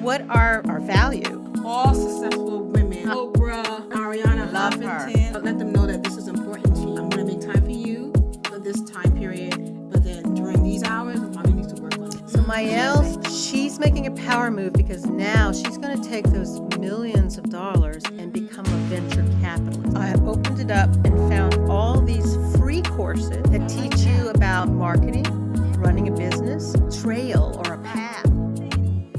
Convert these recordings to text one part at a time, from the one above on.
what are our value? All successful women. Oprah, Ariana Huffington. Let them know that this is important to you. I'm going to make time for you for this time period. But then during these hours, mommy needs to work on it. So Mayel, she's making a power move because now she's going to take those millions of dollars and become a venture capitalist. I opened it up and found all these free courses that teach you about marketing, running a business, trail or a path.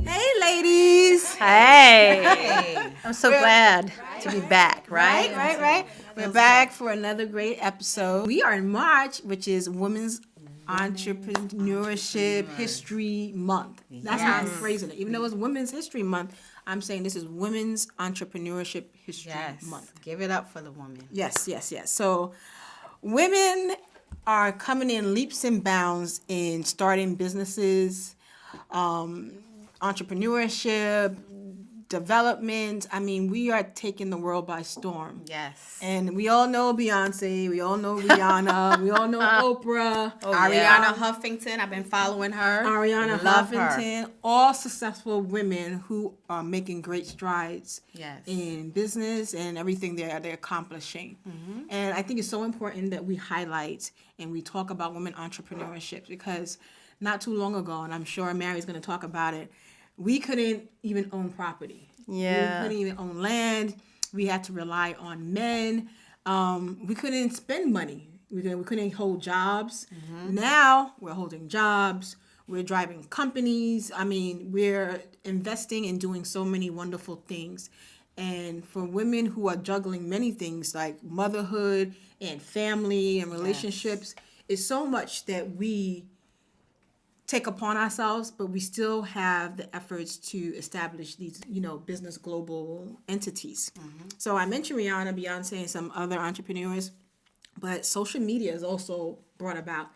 Hey, ladies. Hey. I'm so glad to be back, right? Right. We're back for another great episode. We are in March, which is Women's Entrepreneurship History Month. That's how I'm phrasing it. Even though it's Women's History Month, I'm saying this is Women's Entrepreneurship History Month. Give it up for the woman. Yes. So women are coming in leaps and bounds in starting businesses, entrepreneurship, development. I mean, we are taking the world by storm. Yes. And we all know Beyonce, we all know Rihanna, we all know Oprah, Ariana Huffington, I've been following her. Ariana Love Huffington, her. all successful women who are making great strides Yes. in business and everything they're accomplishing. Mm-hmm. And I think it's so important that we highlight and we talk about women entrepreneurship because not too long ago, and I'm sure Mary's going to talk about it, we couldn't even own property. Yeah. We couldn't even own land. We had to rely on men. We couldn't spend money. We couldn't hold jobs. Mm-hmm. Now we're holding jobs. We're driving companies. I mean, we're investing and doing so many wonderful things. And for women who are juggling many things like motherhood and family and relationships, it's so much that we take upon ourselves, but we still have the efforts to establish these, business global entities. Mm-hmm. So I mentioned Rihanna, Beyonce, and some other entrepreneurs, but social media has also brought about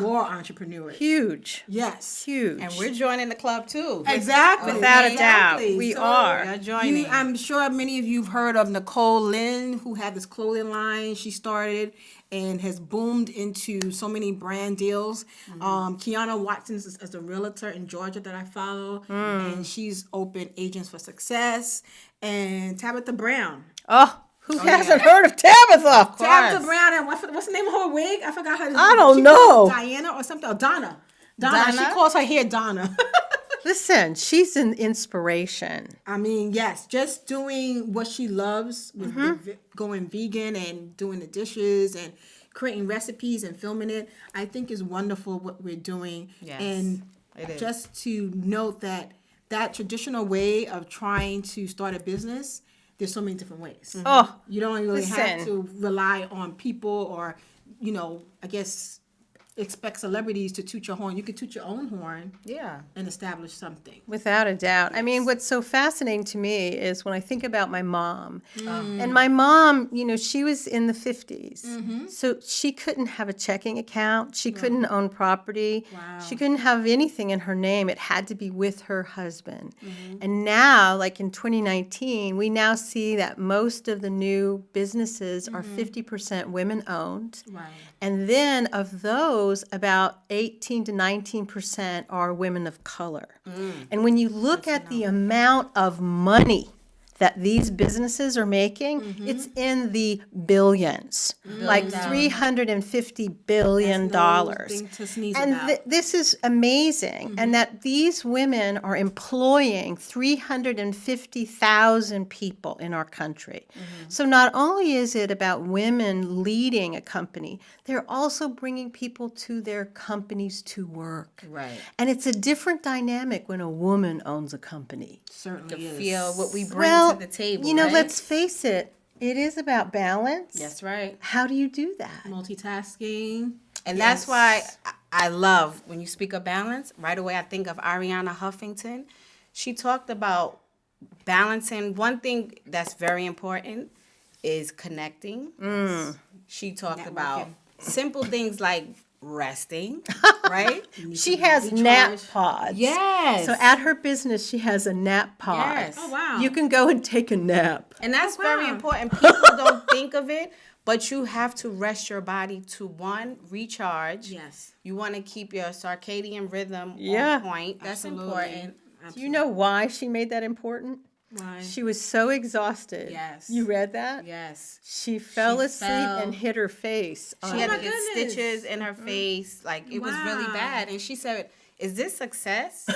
more entrepreneurs. Huge. Yes. Huge. And we're joining the club too. Exactly. Without a doubt. We are. We're joining. I'm sure many of you have heard of Nicole Lynn, who had this clothing line she started and has boomed into so many brand deals. Mm-hmm. Kiana Watson is a realtor in Georgia that I follow, and she's opened Agents for Success. And Tabitha Brown. Who hasn't heard of Tabitha? Tabitha Brown, and what's the name of her wig? I forgot her name. I don't know. Diana or something. Oh, Donna. She calls her hair Donna. Listen, she's an inspiration. I mean, yes, just doing what she loves with going vegan and doing the dishes and creating recipes and filming it, I think is wonderful what we're doing. Yes, and it is. Just to note that traditional way of trying to start a business, there's so many different ways. Oh, you don't really have listen. to rely on people or, I guess, expect celebrities to toot your horn. You could toot your own horn and establish something. Without a doubt. I mean, what's so fascinating to me is when I think about my mom. And my mom, she was in the 50s. Mm-hmm. So she couldn't have a checking account. She couldn't own property. Wow. She couldn't have anything in her name. It had to be with her husband. Mm-hmm. And now, like in 2019, we now see that most of the new businesses are 50% women owned. Right. And then of those, about 18 to 19% are women of color. And when you look at the amount of money that these businesses are making, it's in the billions, like $350 billion. And this is amazing. And that these women are employing 350,000 people in our country. So not only is it about women leading a company, they're also bringing people to their companies to work. Right. And it's a different dynamic when a woman owns a company. Certainly is. Feel what we bring to the table. Right? Let's face it, it is about balance. That's right. How do you do that? Multitasking. And that's why I love when you speak of balance, right away I think of Ariana Huffington. She talked about balancing. One thing that's very important is connecting. She talked about simple things like resting, right? She has nap pods. Yes. So at her business, she has a nap pod. Yes. Oh, wow. You can go and take a nap. And that's wow. very important. People don't think of it, but you have to rest your body to, one, recharge. Yes. You want to keep your circadian rhythm Yeah. on point. That's Absolutely. important. Do you know why she made that important? Why? She was so exhausted. Yes. You read that? Yes. She fell asleep fell. and hit her face. She had my to get goodness. stitches in her face. Like, it was really Wow. bad. And she said, is this success?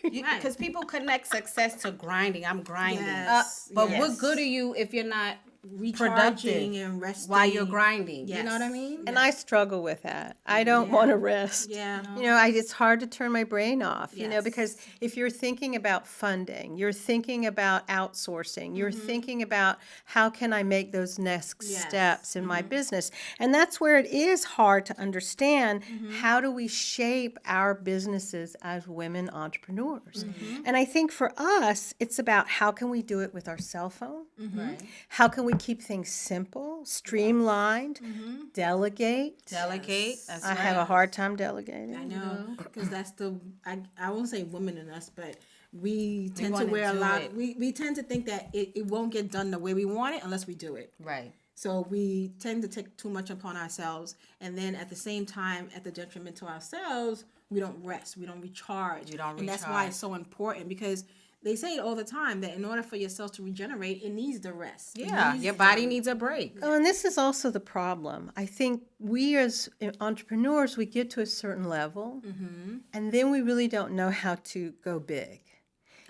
Because people connect success to grinding. I'm grinding. Yes. But yes. what good are you if you're not Recharging productive and resting while you're grinding? You know what I Yes. mean? And I struggle with that. I don't want to rest. Yeah. You know, it's hard to turn my brain off, you know, Yes. because if you're thinking about funding, you're thinking about outsourcing, you're thinking about how can I make those next Yes. steps in my business. And that's where it is hard to understand how do we shape our businesses as women entrepreneurs. And I think for us, it's about how can we do it with our cell phone? Right. How can we keep things simple, streamlined, delegate? Delegate. That's I right. have a hard time delegating. I know, because that's I won't say women in us, but we tend to wanna wear a do lot. it. We tend to think that it won't get done the way we want it unless we do it. Right. So we tend to take too much upon ourselves, and then at the same time, at the detriment to ourselves, we don't rest, we don't recharge. You don't and that's why recharge. it's so important, because they say it all the time that in order for your cells to regenerate, it needs the rest. It Yeah. needs Your body needs a break. Oh, and this is also the problem. I think we as entrepreneurs, we get to a certain level, and then we really don't know how to go big.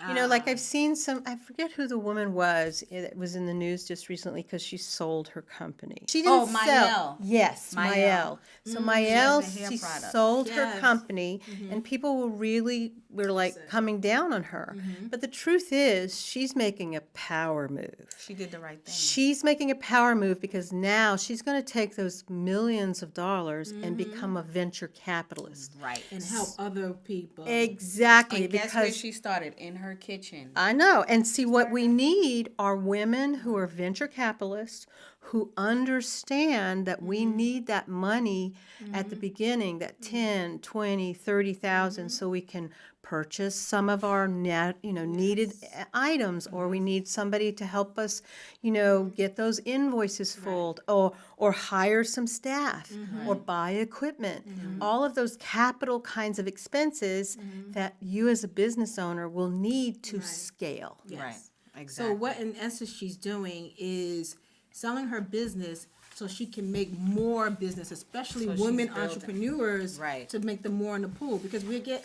You know, like I've seen I forget who the woman was. It was in the news just recently because she sold her company. She didn't Oh, sell. Mael. Yes, Mael. Mael. So Mael, has a hair she product. sold her Yes. company, and people were like coming down on her. But the truth is, she's making a power move. She did the right thing. She's making a power move because now she's going to take those millions of dollars and become a venture capitalist. Right. and help other people. Exactly, And guess where because she started? In her kitchen. I know. And see, what we need are women who are venture capitalists who understand that we need that money at the beginning, that 10, 20, 30,000, so we can purchase some of our needed items, or we need somebody to help us, get those invoices filled, or hire some staff, or buy equipment. All of those capital kinds of expenses that you as a business owner will need to scale. Yes. Right. Exactly. So what in essence she's doing is selling her business so she can make more business, especially So she's women building. entrepreneurs, Right. to make them more in the pool. Because we get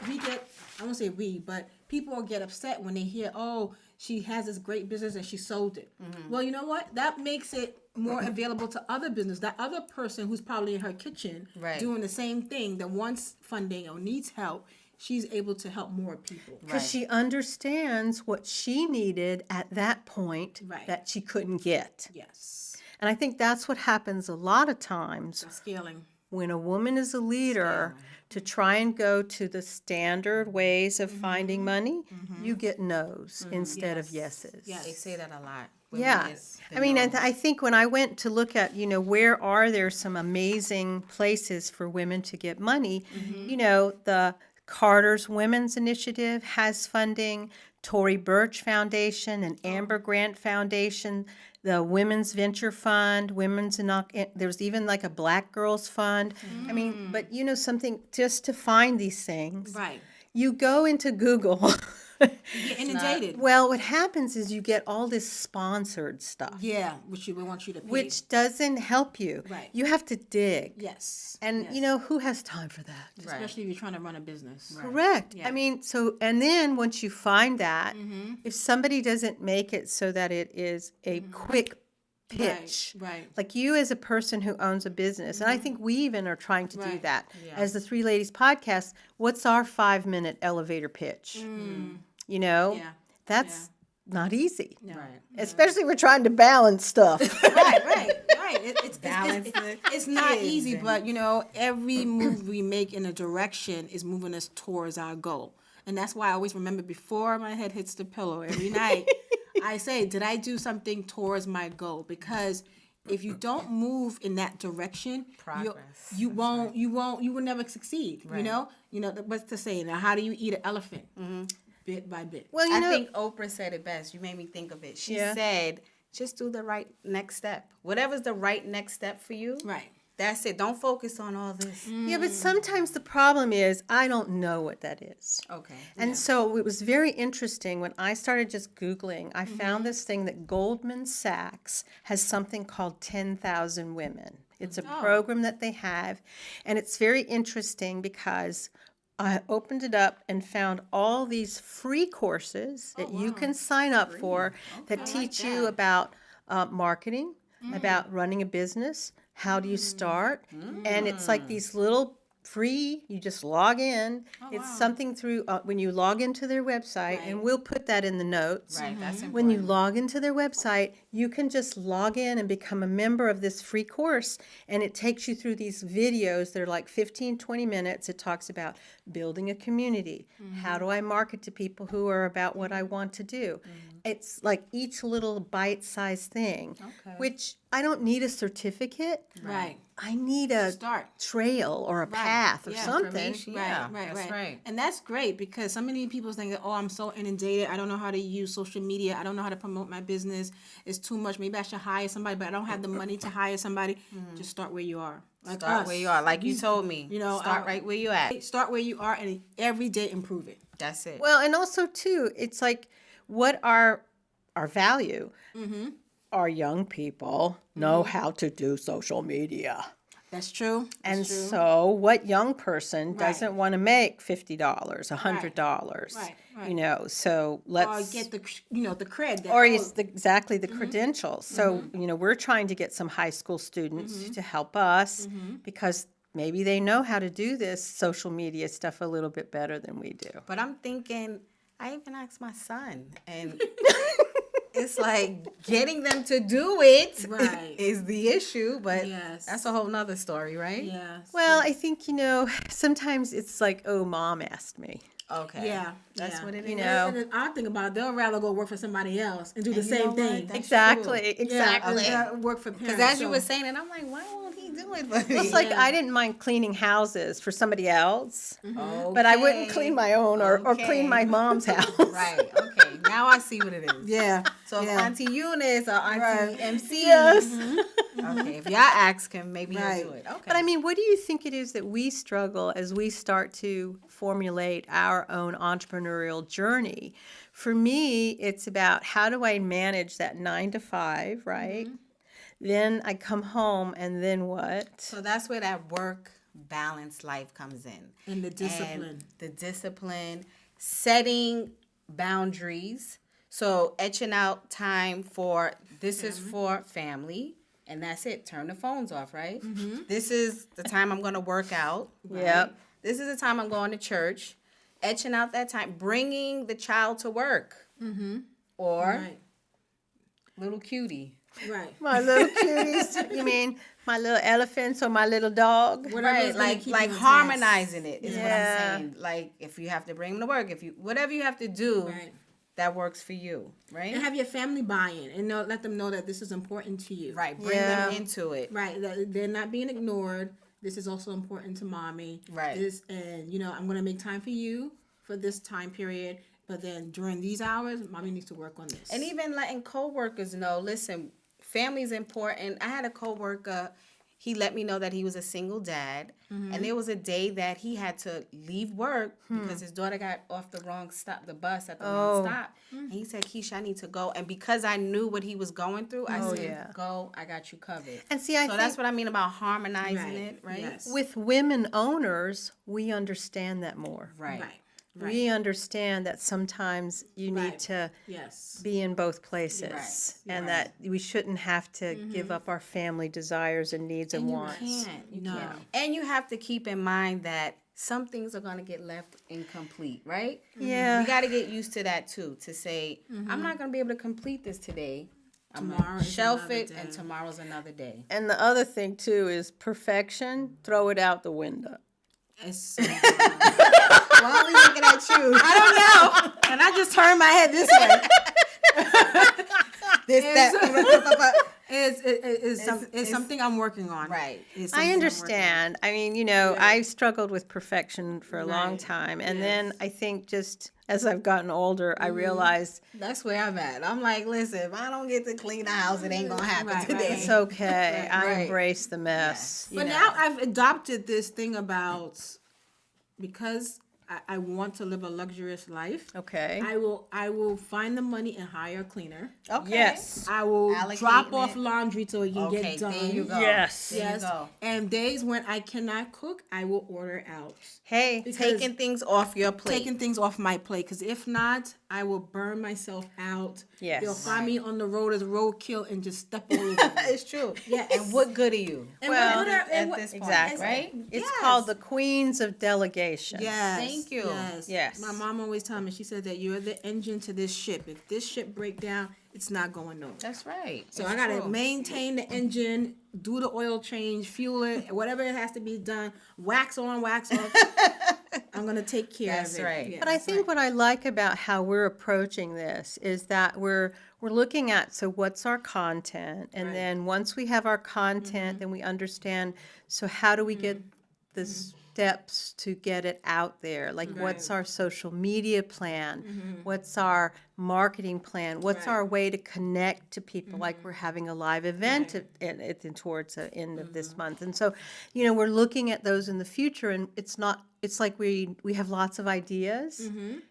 I won't say we, but people get upset when they hear, oh, she has this great business and she sold it. Well, you know what? That makes it more available to other business. That other person who's probably in her kitchen Right. doing the same thing that wants funding or needs help, she's able to help more people. Because she understands what she needed at that point Right. that she couldn't get. Yes. And I think that's what happens a lot of times Scaling. when a woman is a leader to try and go to the standard ways of finding money, you get no's instead of yeses. Yes. They say that a lot. Women Yeah. get the I mean, no. I think when I went to look at, where are there some amazing places for women to get money, the Carter's Women's Initiative has funding, Tory Burch Foundation and Amber Grant Foundation, the Women's Venture Fund, there's even like a Black Girls Fund. I mean, but something just to find these things. Right. You go into Google. You get inundated. Well, what happens is you get all this sponsored stuff, Yeah, which we want you to pay. which doesn't help you. Right. You have to dig. Yes. And, yes. Who has time for that? Especially if you're trying to run a business. Correct. Yeah. I mean, and then once you find that, if somebody doesn't make it so that it is a quick pitch, Right. like you as a person who owns a business, and I think we even are trying to do Right. that. As the Three Ladies podcast, what's our 5-minute elevator pitch? Yeah. That's not easy. Right. Especially we're trying to balance stuff. right. Balance It's not easy, but every move we make in a direction is moving us towards our goal. And that's why I always remember before my head hits the pillow every night, I say, did I do something towards my goal? Because if you don't move in that direction, Progress. you will never succeed. Right. What's the saying? Now, how do you eat an elephant? Bit by bit. Well, I think Oprah said it best. You made me think of it. She Yeah. said, just do the right next step. Whatever's the right next step for you, Right. That's it. Don't focus on all this. Yeah, but sometimes the problem is I don't know what that is. Okay. And so it was very interesting when I started just Googling, I found this thing that Goldman Sachs has something called 10,000 Women. It's a program that they have, and it's very interesting because I opened it up and found all these free courses that you can sign up for that teach you about marketing, about running a business, how do you start, and it's like these little free, you just log in. It's something through when you log into their website, and we'll put that in the notes. Right. That's important. When you log into their website, you can just log in and become a member of this free course, and it takes you through these videos. They're like 15, 20 minutes. It talks about building a community. How do I market to people who are about what I want to do? It's like each little bite-sized thing, which I don't need a certificate. Right. I need a Start. trail or a path or something. Yeah, Right. that's right. And that's great because so many people think that, oh, I'm so inundated. I don't know how to use social media. I don't know how to promote my business. It's too much. Maybe I should hire somebody, but I don't have the money to hire somebody. Just start where you are. Like Start us. where you are. Like you told me. You know, start right where you at. Start where you are and every day improve it. That's it. Well, and also too, it's like what our value. Our young people know how to do social media. That's true. And so what young person doesn't want to make $50, $100? Right. You know, so Or let's get the the cred. That, or it's exactly the credentials. So, you know, we're trying to get some high school students to help us because maybe they know how to do this social media stuff a little bit better than we do. But I'm thinking, I even asked my son, and it's like getting them to do it Right. is the issue. But Yes. that's a whole nother story, right? Yes. Well, I think, you know, sometimes it's like, oh, mom asked me. Okay. Yeah. That's what it is. You know. And the odd thing about it, they'll rather go work for somebody else and do the And you know same what? thing. That's Exactly. true. Exactly. Work for parents. Because as you so- were saying it, I'm like, why won't he do it for me? It's like I didn't mind cleaning houses for somebody else, but I wouldn't Okay. clean my own or clean my Okay. mom's house. Right. Okay. Now I see what it is. Yeah. So if yeah. Auntie Eunice or Auntie MC, Yes. okay, if y'all ask him, maybe Right. he'll do it. Okay. But I mean, what do you think it is that we struggle as we start to formulate our own entrepreneurial journey? For me, it's about how do I manage that 9 to 5, right? Then I come home and then what? So that's where that work balance life comes in. And the discipline. And the discipline, setting boundaries. So etching out time for this is for family, and that's it. Turn the phones off, right? This is the time I'm going to work out. Right? Yep. This is the time I'm going to church. Etching out that time, bringing the child to work. Or Right. little cutie. Right. My little cuties, you mean my little elephants or my little dog? Whatever Right, is gonna like keep like you in harmonizing it is Yeah. what I'm saying. Like if you have to bring them to work, if you whatever you have to do, Right. that works for you, right? And have your family buy in and let them know that this is important to you. Right, bring Yeah. them into it. Right. That they're not being ignored. This is also important to mommy. Right. And I'm gonna make time for you for this time period. But then during these hours, mommy needs to work on this. And even letting coworkers know, listen, family's important. I had a coworker, he let me know that he was a single dad, and there was a day that he had to leave work because his daughter got off the wrong stop, the bus at the wrong stop. And he said, Keisha, I need to go. And because I knew what he was going through, I said, yeah. go, I got you covered. And see, I So think that's what I mean about harmonizing it, right? Yes. with women owners, we understand that more. Right. Right. We understand that sometimes you need Right. to Yes. be in both places, Right. and that we shouldn't have to give up our family desires and needs and wants. You No. can't. And you have to keep in mind that some things are going to get left incomplete, right? Yeah. We got to get used to that too, to say, I'm not going to be able to complete this today. I'm going Tomorrow to is shelf another it, day. and tomorrow's another day. And the other thing too is perfection. Throw it out the window. It's so Why are we looking at you? I don't know. And I just turned my head this way. This, that. It's something I'm working on. Right. It's I something I'm working on. understand. I mean, I've struggled with perfection for a long Right. time. And then Yes. I think just as I've gotten older, I realized That's where I'm at. I'm like, listen, if I don't get to clean the house, it ain't gonna happen Right, today. right. it's okay. I Right. embrace the mess. But now I've adopted this thing about, because I want to live a luxurious life. Okay. I will find the money and hire a cleaner. Okay. Yes. I will Allocating drop off it. laundry till it can Okay, get done. there you go. Yes. There Yes. you go. And days when I cannot cook, I will order out. Hey, Because Taking things off your plate. taking things off my plate, because if not, I will burn myself out. Yes. They'll find me on the road as roadkill and just step all over me. It's true. Yes. And what good are you? And Well, what good are- at and what- this point, exactly. right? It's Yes. called the Queens of Delegation. Yes. Thank you. Yes. Yes. My mom always told me, she said that you're the engine to this ship. If this ship break down, it's not going nowhere. That's right. So It's I gotta true. maintain the engine, do the oil change, fuel it, whatever it has to be done, wax on, wax off. I'm gonna take care That's of it. right. Yeah, But I that's think right. what I like about how we're approaching this is that we're looking at, so what's our content, and Right. then once we have our content, then we understand, so how do we get the steps to get it out there? Like, what's our social media plan? What's our marketing plan? What's Right. our way to connect to people? Like, we're having a live event towards the end of this month, and so we're looking at those in the future, and it's like we have lots of ideas,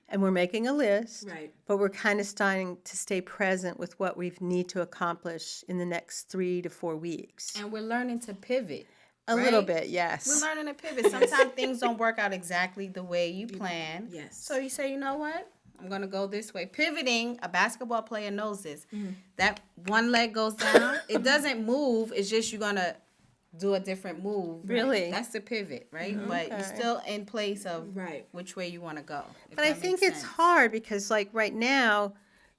and we're making a list, Right. but we're kind of starting to stay present with what we need to accomplish in the next 3 to 4 weeks. And we're learning to pivot. A little right? bit, yes. We're learning to pivot. Sometimes things don't work out exactly the way you plan. Yes. So you say, you know what? I'm going to go this way. Pivoting, a basketball player knows this. That one leg goes down. It doesn't move. It's just you're going to do a different move. Really? That's the pivot, right? But you're Okay. still in place of Right. which way you want to go. if But I that think makes it's sense. hard because, like, right now,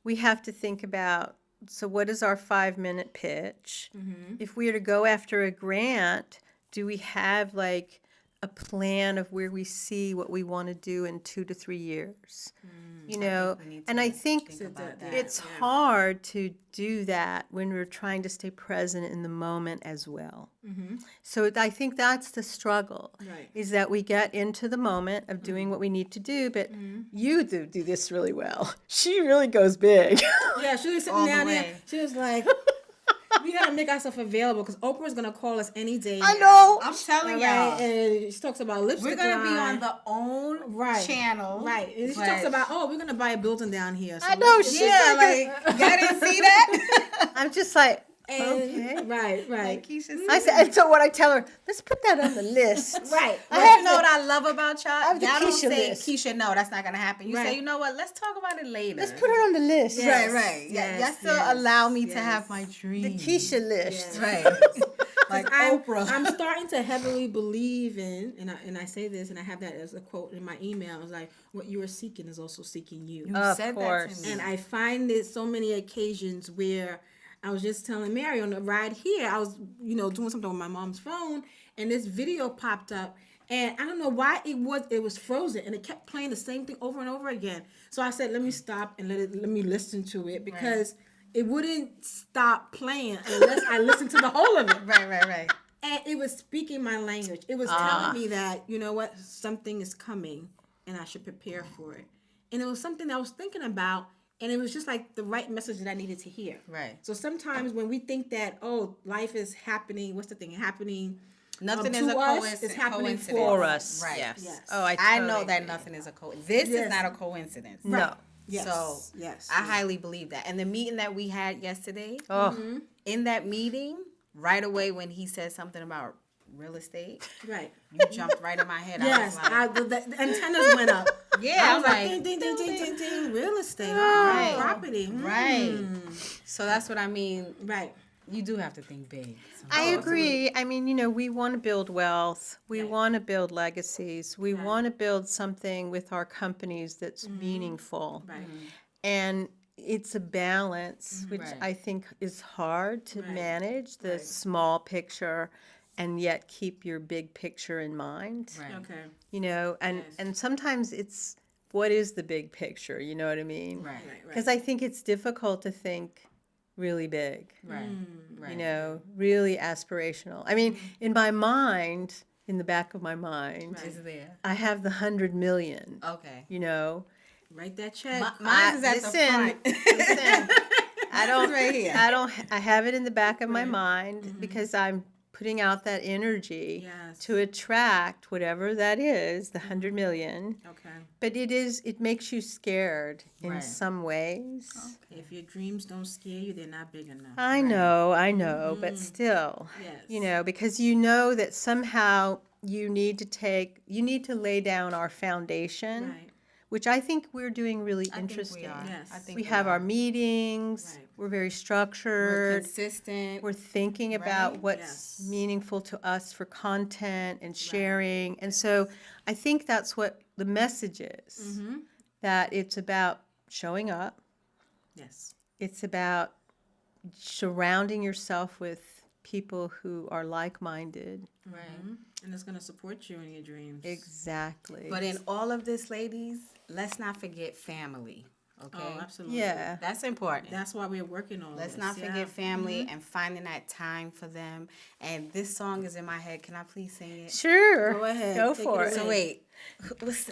we have to think about, so what is our 5-minute pitch? If we are to go after a grant, do we have, like, a plan of where we see what we want to do in 2 to 3 years? we need And to I think about that. it's hard to do that when we're trying to stay present in the moment as well. So I think that's the struggle, Right. is that we get into the moment of doing what we need to do, but you do this really well. She really goes big. Yeah, she was sitting All the down there. way. She was like, we gotta make ourselves available because Oprah's gonna call us any day. I know. I'm telling All y'all. right, and she talks about lipstick. We're going to be line. on the own Right. channel. Right. And she but- talks about, we're gonna buy a building down here. So I know, let's she's get- Yeah, like, like, y'all didn't see that? I'm just like, and, okay. Right, right. Keisha I said, and so what I tell her, let's put that on the list. Right. But have you know what I love about y'all? have the Y'all don't Keisha say, list. Keisha, no, that's not going to happen. You Right. say, you know what? Let's talk about it later. Let's put her on the list. Yes. Right. Yes, Y'all still yes, allow me to yes. have my The dreams. Keisha list. Yes. Right. like I'm, Oprah. I'm starting to heavily believe in, and I say this, and I have that as a quote in my email. It's like, what you are seeking is also seeking you. You Of said course. that to me. And I find it so many occasions where I was just telling Mary on the ride here, I was, doing something on my mom's phone, and this video popped up, and I don't know why it was frozen, and it kept playing the same thing over and over again. So I said, let me stop and let me listen to it, because it wouldn't stop playing unless I listened to the whole of it. Right. And it was speaking my language. It was telling me that, you know what, something is coming and I should prepare for it. And it was something I was thinking about, and it was just like the right message that I needed to hear. Right. So sometimes when we think that, life is happening, what's the thing happening? Nothing to is a us, coincidence. it's happening For us. Right. Yes. Yes. Oh, I I totally know that agree. nothing is a coincidence. This Yes. is not a coincidence. No. Yes. So yes. I highly believe that. And the meeting that we had yesterday, Oh, in that meeting, right away when he said something about real estate, Right. you jumped right in my head. Yes. I was like, The antennas went up. yeah, I I was was like, like, ding, ding, ding, ding, ding, ding. Real estate. Right. Property. right. So that's what I mean. Right. You do have to think big. I agree. I mean, we want to build wealth. We Right. want to build legacies. We want to build something with our companies that's meaningful. Right. And it's a balance, which Right. I think is hard to Right. manage, the Right. small picture, and yet keep your big picture in mind. Right. Okay. And Yes. and sometimes it's, what is the big picture? You know what I mean? Right. Right. Because I think it's difficult to think really big. Right. Right. You know, really aspirational. I mean, in my mind, in the back of my mind, Is there? I have the 100 million. Okay. You know, Write that check. Mine is at the front. listen, I don't. right here. I have it in the back of my mind because I'm putting out that energy Yes. to attract whatever that is, the 100 million. Okay. But it makes you scared in Right. some ways. If your dreams don't scare you, they're not big enough. I know, but still, Yes. you know, because you know that somehow you need to lay down our foundation, Right. which I think we're doing really I think interesting. we are. Yes. I think We have are. our meetings. Right. We're very We're structured. consistent. We're thinking about Right? what's Yes. meaningful to us for content and sharing. And so I think that's what the message is, that it's about showing up. Yes. It's about surrounding yourself with people who are like-minded. Right. And it's going to support you in your dreams. Exactly. But in all of this, ladies, let's not forget family. Okay. Oh, absolutely. Yeah. That's important. That's why we're working on Let's this. not yeah. forget family and finding that time for them. And this song is in my head. Can I please sing it? Sure. Go ahead. Go Take for it it. away. So what's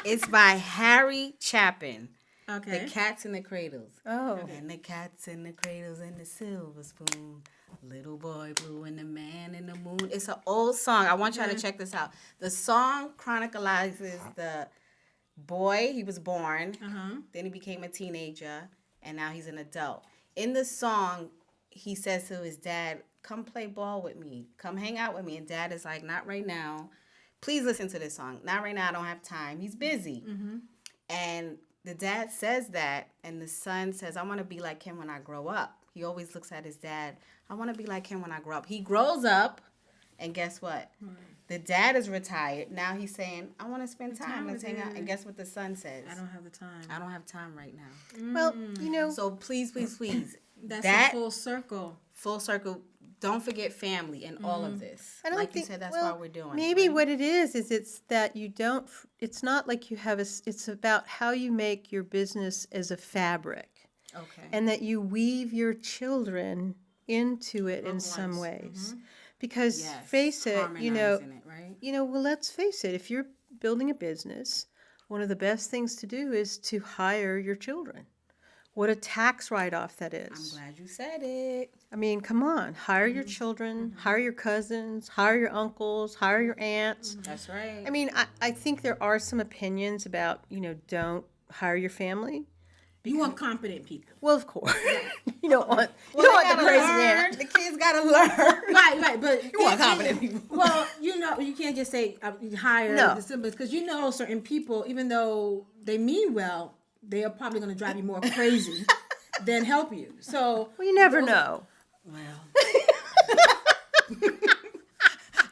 it's by Harry Chapin. Okay. The Cats in the Cradles. Oh. And the cats in the cradles and the silver spoon. Little boy blue and the man in the moon. It's an old song. I want y'all to check this out. The song chronicles the boy. He was born. Then he became a teenager. And now he's an adult. In the song, he says to his dad, come play ball with me. Come hang out with me. And dad is like, not right now. Please listen to this song. Not right now. I don't have time. He's busy. And the dad says that, and the son says, I want to be like him when I grow up. He always looks at his dad. I want to be like him when I grow up. He grows up, and guess what? The dad is retired. Now he's saying, I want to spend time. Let's hang out. And guess what the son says? I don't have the time. I don't have time right now. Well, you know, So please, please, please. That's that a full circle. full circle. Don't forget family in all of this. I don't like think, you said, that's well, why we're doing maybe it. what it is it's that you don't, it's not like you have it's about how you make your business as a fabric Okay. and that you weave your children into it in some ways. Because Yes. face it, you know, Harmonizing it, right? well, let's face it, if you're building a business, one of the best things to do is to hire your children. What a tax write-off that I'm is. glad you said it. I mean, come on, hire your children, hire your cousins, hire your uncles, hire your aunts. That's right. I mean, I think there are some opinions about, don't hire your family. You want competent people. Well, of course. you don't want the crazy aunt. The kids gotta learn. Right, but you want competent people. Well, you can't just say hire No. the siblings because certain people, even though they mean well, they are probably going to drive you more crazy than help you. So Well, you never know. Well.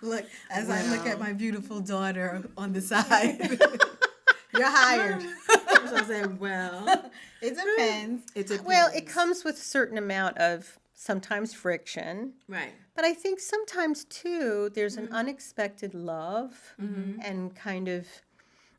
Look, as I look at my beautiful daughter on the side. You're hired. so I said, well, It depends. it depends. Well, it comes with a certain amount of sometimes friction. right. But I think sometimes, too, there's an unexpected love and kind of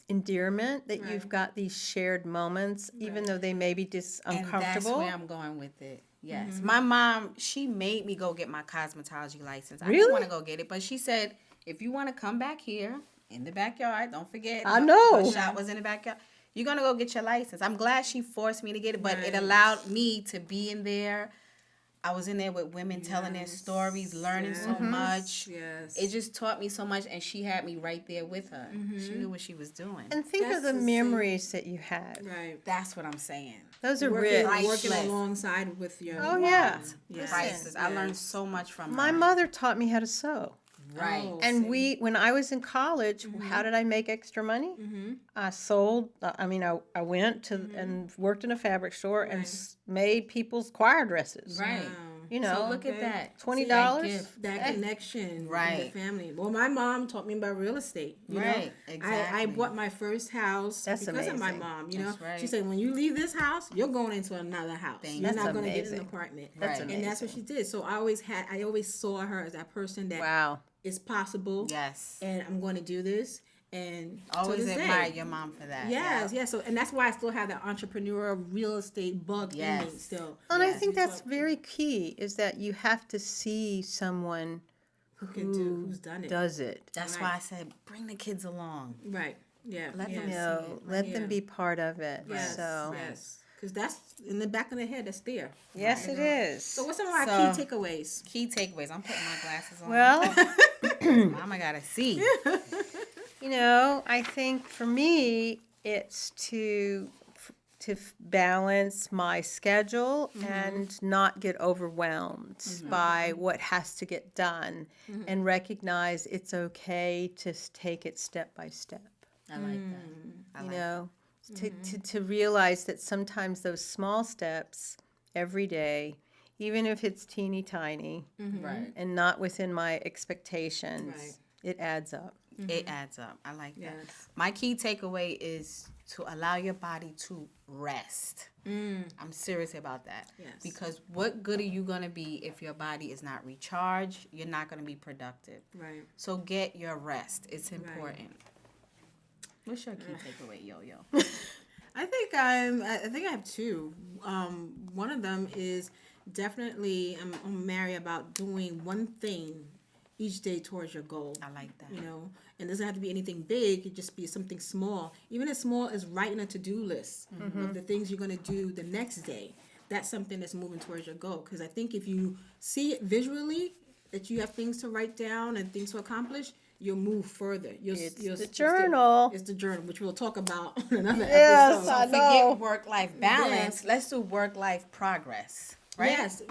endearment that you've got these shared moments, even though they may be uncomfortable. And that's where I'm going with it. Yes. My mom, she made me go get my cosmetology license. I Really? didn't want to go get it, but she said, if you want to come back here in the backyard, don't forget. I know. Her shop was in the backyard. You're going to go get your license. I'm glad she forced me to get it, but it allowed me to be in there. I was in there with women telling their stories, learning so much. Yes. It just taught me so much, and she had me right there with her. She knew what she was doing. And think That's of the the same- memories that you had. Right. That's what I'm saying. Those are Working, rich. working Priceless. alongside with your Oh, yeah. Yes. Prices. I learned so much from My her. mother taught me how to sew. Right. Oh, And see. when I was in college, how did I make extra money? I sold, I went to and worked in a fabric store and made people's choir dresses. Right. You know, So look at that. $20. That connection with Right. the family. Well, my mom taught me about real estate. You Right, know? exactly. I bought my first house That's because of my amazing. mom. You That's know, right. she said, when you leave this house, you're going into another house. You're That's not going to get an amazing. apartment. That's Right. And that's what she did. So I always saw her as that person that Wow. is possible. Yes. And I'm going to do this. And Always to this admire day, your mom for that. yes, yes. So, and that's why I still have that entrepreneurial real estate bug in me Yes. still. And I Yes. think that's very key, is that you have to see someone Who can do? Who's done it? does it. That's Right. why I said bring the kids along. Right. Yeah. Let yes. them You see know, it. let them Yeah. be part of it. Yes. So Yes. Because that's in the back of the head. That's there. yes, it is. So, what's some of our So- key takeaways? Key takeaways. I'm putting my glasses on. Well, Mama gotta see. you know, I think for me, it's to balance my schedule and not get overwhelmed by what has to get done, and recognize it's okay to take it step by step. I like that. I You like know, to realize that sometimes those small steps every day, even if it's teeny tiny Right. and not within my expectations, Right. it adds up. It adds up. I like that. Yes. My key takeaway is to allow your body to rest. I'm serious about that. Yes. Because what good are you going to be if your body is not recharged? You're not going to be productive. Right. So get your rest. It's important. What's your key takeaway, Yo-Yo? I think I have two. One of them is definitely I'm Mary about doing one thing each day towards your goal. I like that. You know, and it doesn't have to be anything big. It could just be something small. Even as small as writing a to-do list of the things you're going to do the next day. That's something that's moving towards your goal. Because I think if you see it visually, that you have things to write down and things to accomplish, you'll move further. It's the journal. It's the journal, which we'll talk about on another Yes, episode. I know. Forget work-life balance. Yes. Let's do work-life progress. Right? Yes,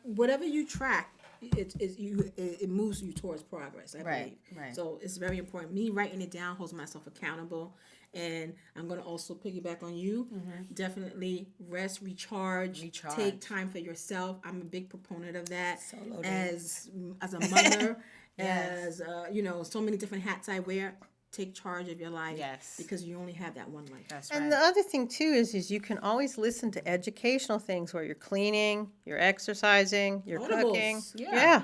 whatever you track, it moves you towards progress. I Right, believe. right. So it's very important. Me writing it down holds myself accountable, and I'm going to also piggyback on you. Definitely rest, recharge, take time for yourself. I'm a big proponent of that. Solo As a mother, Yes. as you know, so many different hats I wear. Take charge of your life. Yes. Because you only have that one life. That's right. And the other thing too is you can always listen to educational things where you're cleaning, you're exercising, you're Audibles. cooking. Yeah.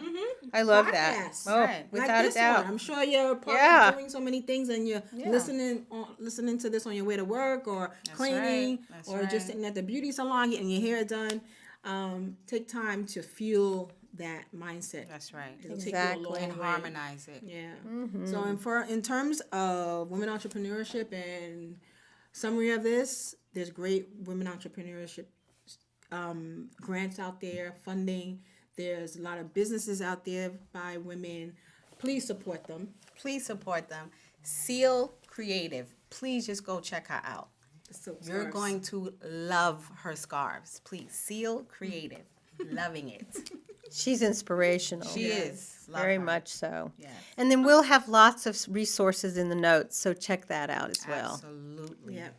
I love that. Podcasts. Oh, Right. without Like a this doubt. one. I'm sure you're probably Yeah. doing so many things and you're Yeah. listening to this on your way to work or cleaning right. That's or right. just sitting at the beauty salon getting your hair done. Take time to feel that mindset. That's right. It'll Exactly. take you a long And way. harmonize it. Yeah. So in terms of women entrepreneurship and summary of this, there's great women entrepreneurship grants out there, funding. There's a lot of businesses out there by women. Please support them. Please support them. Seal Creative. Please just go check her out. So You're going to love her scarves. Please, Seal Creative. Loving it. She's inspirational. She is. Love Very her. much so. Yes. And then we'll have lots of resources in the notes, so check that out as well. Absolutely. Yeah.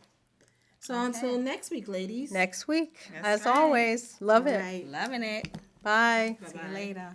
So until next week, ladies. Next week, That's as right. always, love All it. right. Loving it. Bye. See you Bye-bye. later.